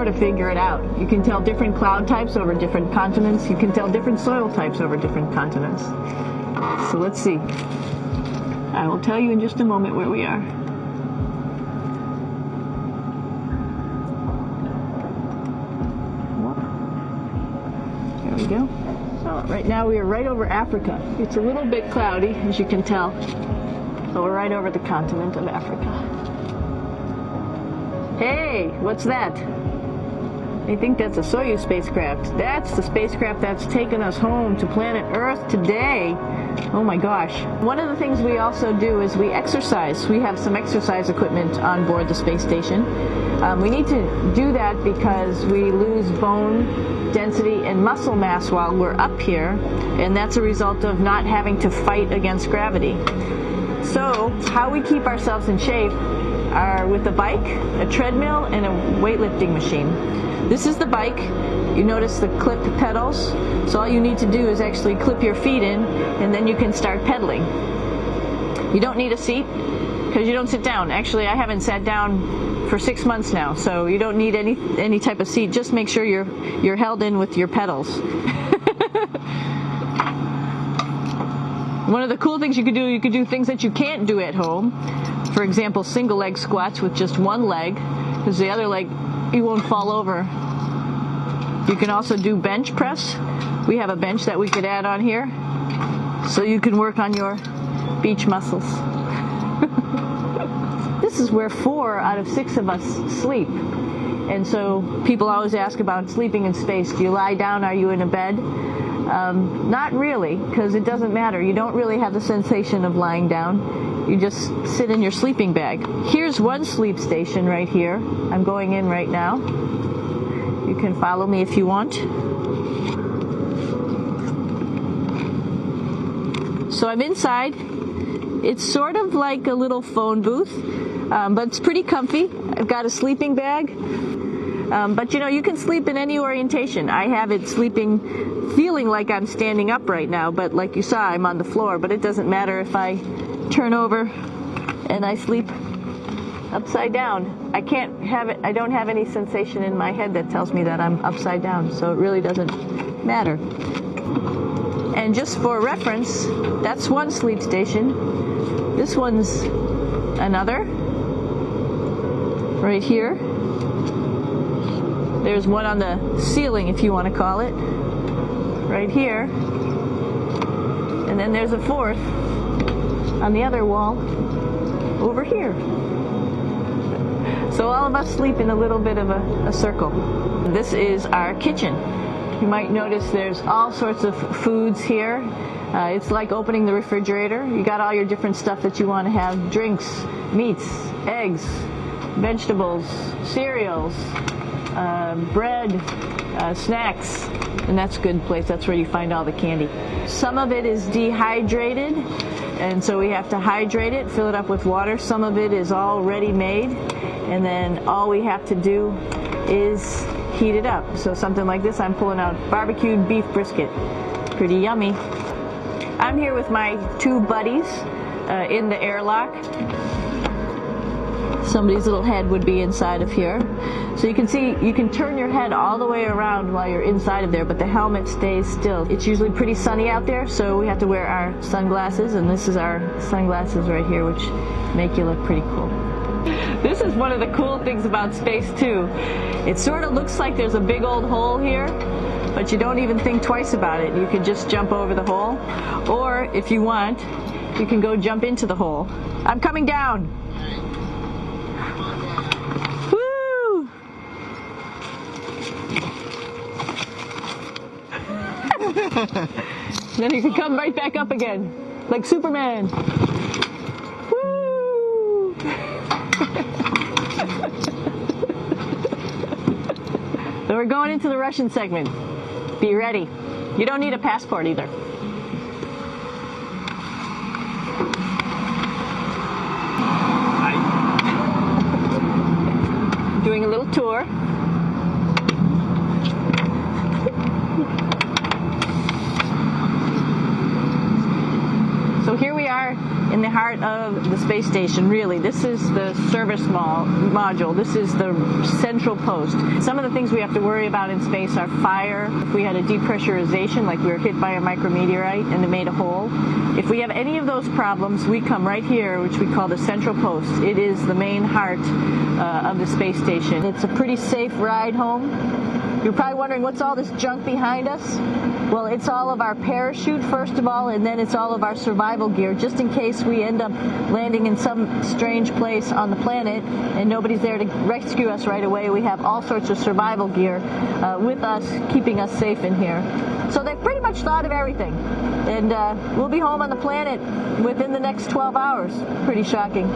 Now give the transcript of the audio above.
sort of figure it out. You can tell different cloud types over different continents. You can tell different soil types over different continents. So let's see. I will tell you in just a moment where we are. There we go. So right now we are right over Africa. It's a little bit cloudy, as you can tell. So we're right over the continent of Africa. Hey, what's that? I think that's a Soyuz spacecraft. That's the spacecraft that's taken us home to planet Earth today. Oh my gosh. One of the things we also do is we exercise. We have some exercise equipment on board the space station. We need to do that because we lose bone density and muscle mass while we're up here, and that's a result of not having to fight against gravity. So how we keep ourselves in shape are with a bike, a treadmill, and a weightlifting machine. This is the bike. You notice the clip pedals. So all you need to do is actually clip your feet in, and then you can start pedaling. You don't need a seat because you don't sit down. Actually, I haven't sat down for 6 months now, so you don't need any type of seat. Just make sure you're held in with your pedals. One of the cool things you could do things that you can't do at home. For example, single leg squats with just one leg, because the other leg, you won't fall over. You can also do bench press. We have a bench that we could add on here, so you can work on your beach muscles. This is where 4 out of 6 of us sleep. And so people always ask about sleeping in space. Do you lie down? Are you in a bed? Not really, because it doesn't matter. You don't really have the sensation of lying down. You just sit in your sleeping bag. Here's one sleep station right here. I'm going in right now. You can follow me if you want. So I'm inside. It's sort of like a little phone booth, but it's pretty comfy. I've got a sleeping bag. But you know, you can sleep in any orientation. I have it feeling like I'm standing up right now, but like you saw, I'm on the floor. But it doesn't matter if I turn over and I sleep upside down. I don't have any sensation in my head that tells me that I'm upside down, so it really doesn't matter. And just for reference, that's one sleep station. This one's another, right here. There's one on the ceiling, if you want to call it, right here. And then there's a fourth on the other wall over here. So all of us sleep in a little bit of a circle. This is our kitchen. You might notice there's all sorts of foods here. It's like opening the refrigerator. You got all your different stuff that you want to have: drinks, meats, eggs, vegetables, cereals, bread, snacks, and that's a good place. That's where you find all the candy. Some of it is dehydrated, and so we have to hydrate it, fill it up with water. Some of it is already made, and then all we have to do is heat it up. So something like this, I'm pulling out barbecued beef brisket. Pretty yummy. I'm here with my 2 buddies in the airlock. Somebody's little head would be inside of here. So you can see, you can turn your head all the way around while you're inside of there, but the helmet stays still. It's usually pretty sunny out there, so we have to wear our sunglasses, and this is our sunglasses right here, which make you look pretty cool. This is one of the cool things about space too. It sort of looks like there's a big old hole here, but you don't even think twice about it. You can just jump over the hole, or if you want, you can go jump into the hole. I'm coming down. Woo! Then you can come right back up again, like Superman. Woo! So we're going into the Russian segment. Be ready. You don't need a passport either. Doing a little tour. So here we are in the heart of the space station, really. This is the service module. This is the central post. Some of the things we have to worry about in space are fire. If we had a depressurization, like we were hit by a micrometeorite and it made a hole, if we have any of those problems, we come right here, which we call the central post. It is the main heart of the space station. It's a pretty safe ride home. You're probably wondering, what's all this junk behind us? Well, it's all of our parachute, first of all, and then it's all of our survival gear, just in case we end up landing in some strange place on the planet and nobody's there to rescue us right away. We have all sorts of survival gear with us, keeping us safe in here. So they've pretty much thought of everything. And we'll be home on the planet within the next 12 hours. Pretty shocking.